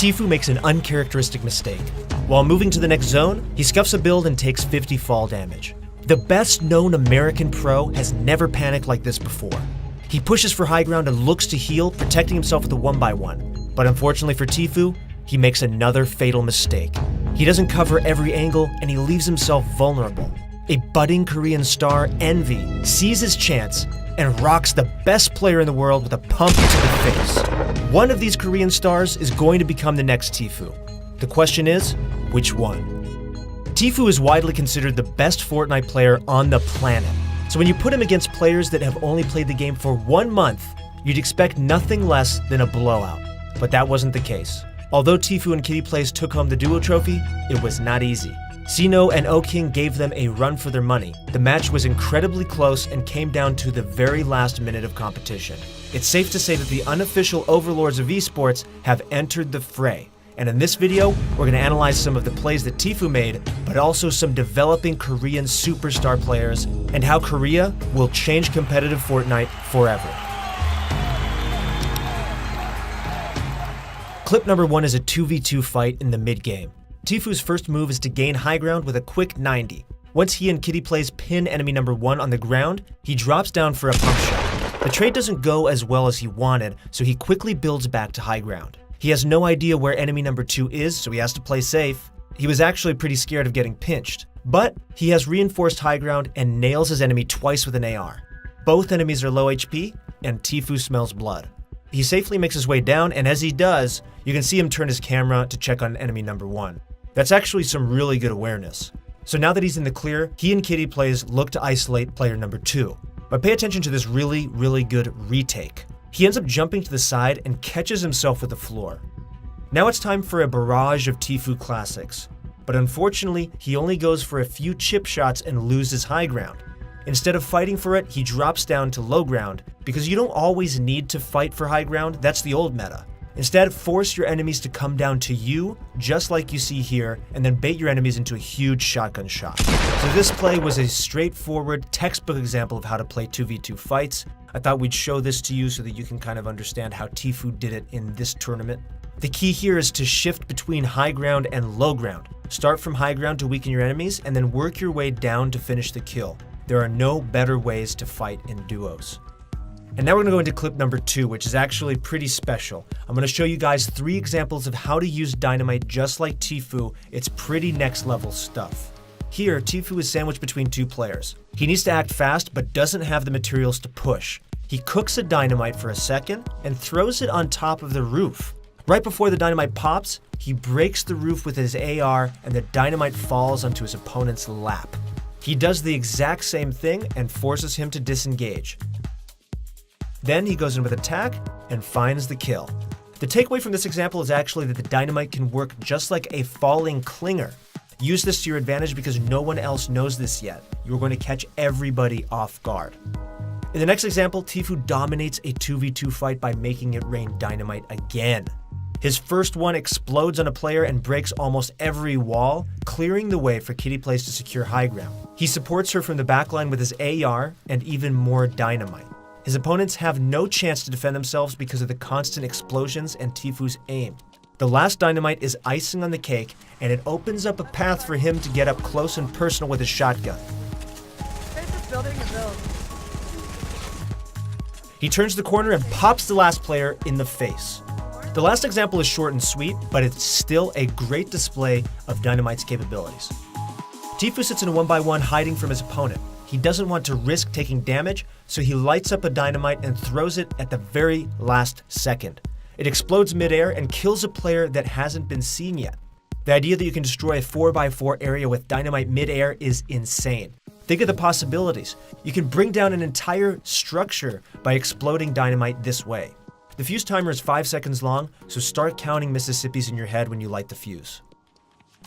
Tfue makes an uncharacteristic mistake. While moving to the next zone, he scuffs a build and takes 50 fall damage. The best known American pro has never panicked like this before. He pushes for high ground and looks to heal, protecting himself with a 1x1. But unfortunately for Tfue, he makes another fatal mistake. He doesn't cover every angle and he leaves himself vulnerable. A budding Korean star, Envy, sees his chance and rocks the best player in the world with a pump to the face. One of these Korean stars is going to become the next Tfue. The question is, which one? Tfue is widely considered the best Fortnite player on the planet. So when you put him against players that have only played the game for 1 month, you'd expect nothing less than a blowout. But that wasn't the case. Although Tfue and Kitty Plays took home the duo trophy, it was not easy. Sino and O-King gave them a run for their money. The match was incredibly close and came down to the very last minute of competition. It's safe to say that the unofficial overlords of esports have entered the fray. And in this video, we're going to analyze some of the plays that Tfue made, but also some developing Korean superstar players, and how Korea will change competitive Fortnite forever. Clip number 1 is a 2v2 fight in the mid-game. Tfue's first move is to gain high ground with a quick 90. Once he and Kitty Plays pin enemy number 1 on the ground, he drops down for a pump shot. The trade doesn't go as well as he wanted, so he quickly builds back to high ground. He has no idea where enemy number 2 is, so he has to play safe. He was actually pretty scared of getting pinched, but he has reinforced high ground and nails his enemy twice with an AR. Both enemies are low HP, and Tfue smells blood. He safely makes his way down, and as he does, you can see him turn his camera to check on enemy number 1. That's actually some really good awareness. So now that he's in the clear, he and Kitty Plays look to isolate player number 2. But pay attention to this really good retake. He ends up jumping to the side and catches himself with the floor. Now it's time for a barrage of Tfue classics. But unfortunately, he only goes for a few chip shots and loses high ground. Instead of fighting for it, he drops down to low ground, because you don't always need to fight for high ground, that's the old meta. Instead, force your enemies to come down to you, just like you see here, and then bait your enemies into a huge shotgun shot. So this play was a straightforward, textbook example of how to play 2v2 fights. I thought we'd show this to you so that you can kind of understand how Tfue did it in this tournament. The key here is to shift between high ground and low ground. Start from high ground to weaken your enemies, and then work your way down to finish the kill. There are no better ways to fight in duos. And now we're going to go into clip number 2, which is actually pretty special. I'm going to show you guys 3 examples of how to use dynamite just like Tfue. It's pretty next level stuff. Here, Tfue is sandwiched between 2 players. He needs to act fast, but doesn't have the materials to push. He cooks a dynamite for a second and throws it on top of the roof. Right before the dynamite pops, he breaks the roof with his AR and the dynamite falls onto his opponent's lap. He does the exact same thing and forces him to disengage. Then he goes in with attack and finds the kill. The takeaway from this example is actually that the dynamite can work just like a falling clinger. Use this to your advantage because no one else knows this yet. You're going to catch everybody off guard. In the next example, Tfue dominates a 2v2 fight by making it rain dynamite again. His first one explodes on a player and breaks almost every wall, clearing the way for Kitty Plays to secure high ground. He supports her from the backline with his AR and even more dynamite. His opponents have no chance to defend themselves because of the constant explosions and Tfue's aim. The last dynamite is icing on the cake, and it opens up a path for him to get up close and personal with his shotgun. He turns the corner and pops the last player in the face. The last example is short and sweet, but it's still a great display of dynamite's capabilities. Tfue sits in a 1x1 hiding from his opponent. He doesn't want to risk taking damage, so he lights up a dynamite and throws it at the very last second. It explodes midair and kills a player that hasn't been seen yet. The idea that you can destroy a 4x4 area with dynamite midair is insane. Think of the possibilities. You can bring down an entire structure by exploding dynamite this way. The fuse timer is 5 seconds long, so start counting Mississippis in your head when you light the fuse.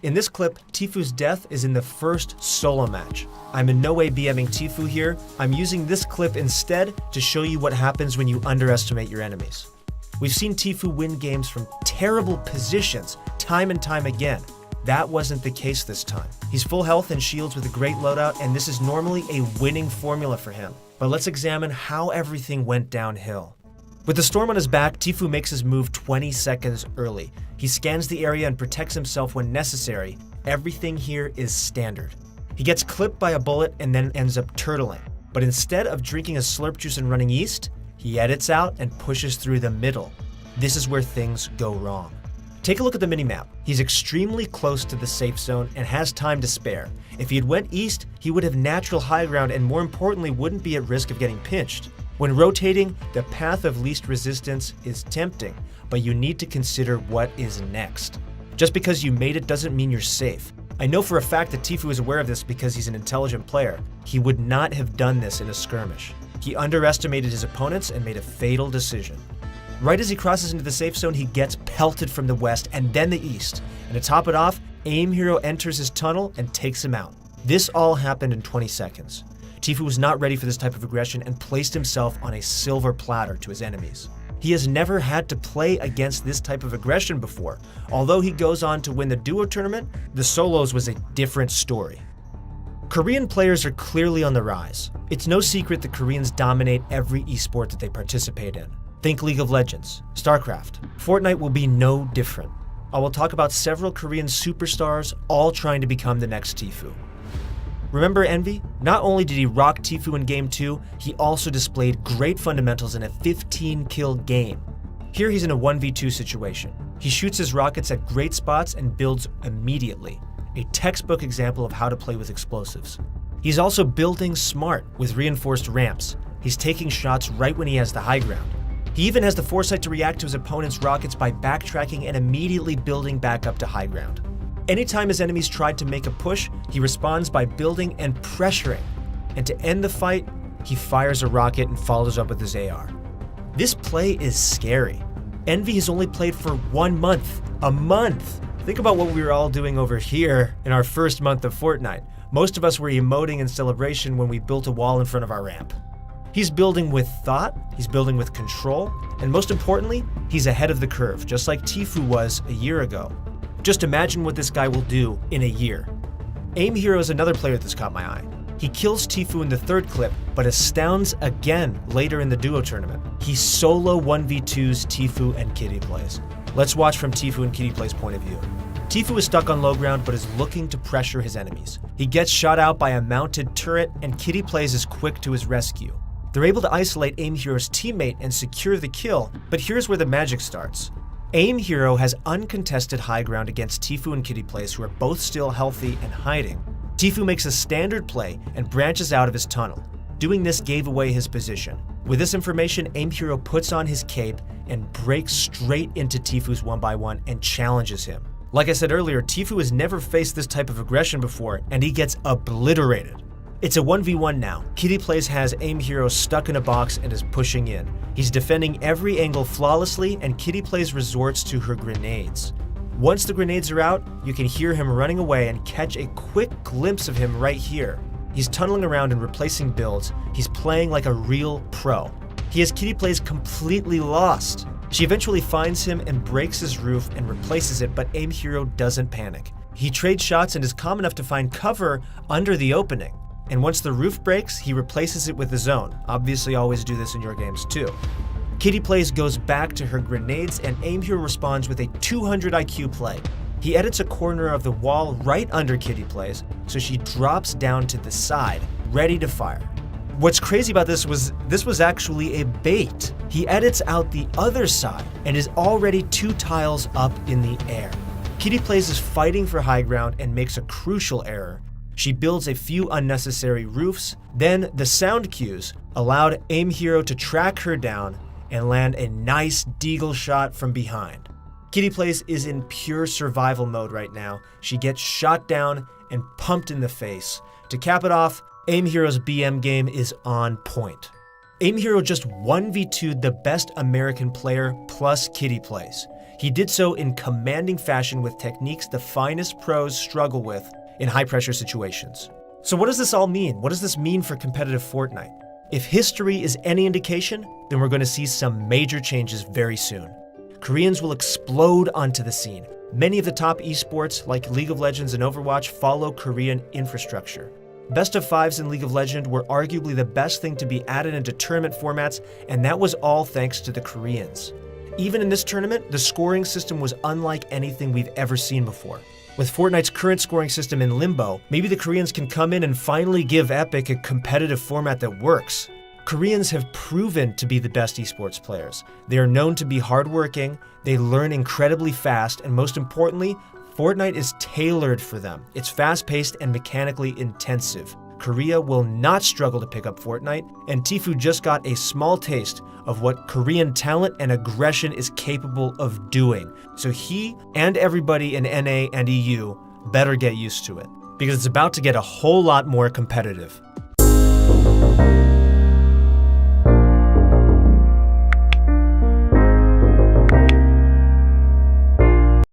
In this clip, Tfue's death is in the first solo match. I'm in no way BMing Tfue here. I'm using this clip instead to show you what happens when you underestimate your enemies. We've seen Tfue win games from terrible positions time and time again. That wasn't the case this time. He's full health and shields with a great loadout, and this is normally a winning formula for him. But let's examine how everything went downhill. With the storm on his back, Tfue makes his move 20 seconds early. He scans the area and protects himself when necessary. Everything here is standard. He gets clipped by a bullet and then ends up turtling. But instead of drinking a slurp juice and running east, he edits out and pushes through the middle. This is where things go wrong. Take a look at the minimap. He's extremely close to the safe zone and has time to spare. If he had went east, he would have natural high ground and more importantly wouldn't be at risk of getting pinched. When rotating, the path of least resistance is tempting, but you need to consider what is next. Just because you made it doesn't mean you're safe. I know for a fact that Tfue is aware of this because he's an intelligent player. He would not have done this in a skirmish. He underestimated his opponents and made a fatal decision. Right as he crosses into the safe zone, he gets pelted from the west and then the east. And to top it off, Aim Hero enters his tunnel and takes him out. This all happened in 20 seconds. Tfue was not ready for this type of aggression and placed himself on a silver platter to his enemies. He has never had to play against this type of aggression before. Although he goes on to win the duo tournament, the solos was a different story. Korean players are clearly on the rise. It's no secret that Koreans dominate every esport that they participate in. Think League of Legends, StarCraft. Fortnite will be no different. I will talk about several Korean superstars all trying to become the next Tfue. Remember Envy? Not only did he rock Tfue in Game 2, he also displayed great fundamentals in a 15-kill game. Here he's in a 1v2 situation. He shoots his rockets at great spots and builds immediately. A textbook example of how to play with explosives. He's also building smart with reinforced ramps. He's taking shots right when he has the high ground. He even has the foresight to react to his opponent's rockets by backtracking and immediately building back up to high ground. Anytime his enemies tried to make a push, he responds by building and pressuring. And to end the fight, he fires a rocket and follows up with his AR. This play is scary. Envy has only played for 1 month. A month! Think about what we were all doing over here in our first month of Fortnite. Most of us were emoting in celebration when we built a wall in front of our ramp. He's building with thought, he's building with control, and most importantly, he's ahead of the curve, just like Tfue was a year ago. Just imagine what this guy will do in a year. Aim Hero is another player that's caught my eye. He kills Tfue in the third clip, but astounds again later in the duo tournament. He solo 1v2s Tfue and Kitty Plays. Let's watch from Tfue and Kitty Play's point of view. Tfue is stuck on low ground but is looking to pressure his enemies. He gets shot out by a mounted turret and Kitty Plays is quick to his rescue. They're able to isolate Aim Hero's teammate and secure the kill, but here's where the magic starts. Aim Hero has uncontested high ground against Tfue and Kitty Plays, who are both still healthy and hiding. Tfue makes a standard play and branches out of his tunnel. Doing this gave away his position. With this information, Aim Hero puts on his cape and breaks straight into Tfue's 1x1 and challenges him. Like I said earlier, Tfue has never faced this type of aggression before, and he gets obliterated. It's a 1v1 now. Kitty Plays has Aim Hero stuck in a box and is pushing in. He's defending every angle flawlessly, and Kitty Plays resorts to her grenades. Once the grenades are out, you can hear him running away and catch a quick glimpse of him right here. He's tunneling around and replacing builds. He's playing like a real pro. He has Kitty Plays completely lost. She eventually finds him and breaks his roof and replaces it, but Aim Hero doesn't panic. He trades shots and is calm enough to find cover under the opening. And once the roof breaks, he replaces it with his own. Obviously, always do this in your games too. Kitty Plays goes back to her grenades and Aim Hero responds with a 200 IQ play. He edits a corner of the wall right under Kitty Plays, so she drops down to the side, ready to fire. What's crazy about this was actually a bait. He edits out the other side and is already 2 tiles up in the air. Kitty Plays is fighting for high ground and makes a crucial error. She builds a few unnecessary roofs, then the sound cues allowed Aim Hero to track her down and land a nice deagle shot from behind. Kitty Plays is in pure survival mode right now. She gets shot down and pumped in the face. To cap it off, Aim Hero's BM game is on point. Aim Hero just 1v2'd the best American player plus Kitty Plays. He did so in commanding fashion with techniques the finest pros struggle with in high-pressure situations. So what does this all mean? What does this mean for competitive Fortnite? If history is any indication, then we're going to see some major changes very soon. Koreans will explode onto the scene. Many of the top esports, like League of Legends and Overwatch, follow Korean infrastructure. Best of fives in League of Legends were arguably the best thing to be added into tournament formats, and that was all thanks to the Koreans. Even in this tournament, the scoring system was unlike anything we've ever seen before. With Fortnite's current scoring system in limbo, maybe the Koreans can come in and finally give Epic a competitive format that works. Koreans have proven to be the best esports players. They are known to be hardworking, they learn incredibly fast, and most importantly, Fortnite is tailored for them. It's fast-paced and mechanically intensive. Korea will not struggle to pick up Fortnite, and Tfue just got a small taste of what Korean talent and aggression is capable of doing. So he and everybody in NA and EU better get used to it, because it's about to get a whole lot more competitive.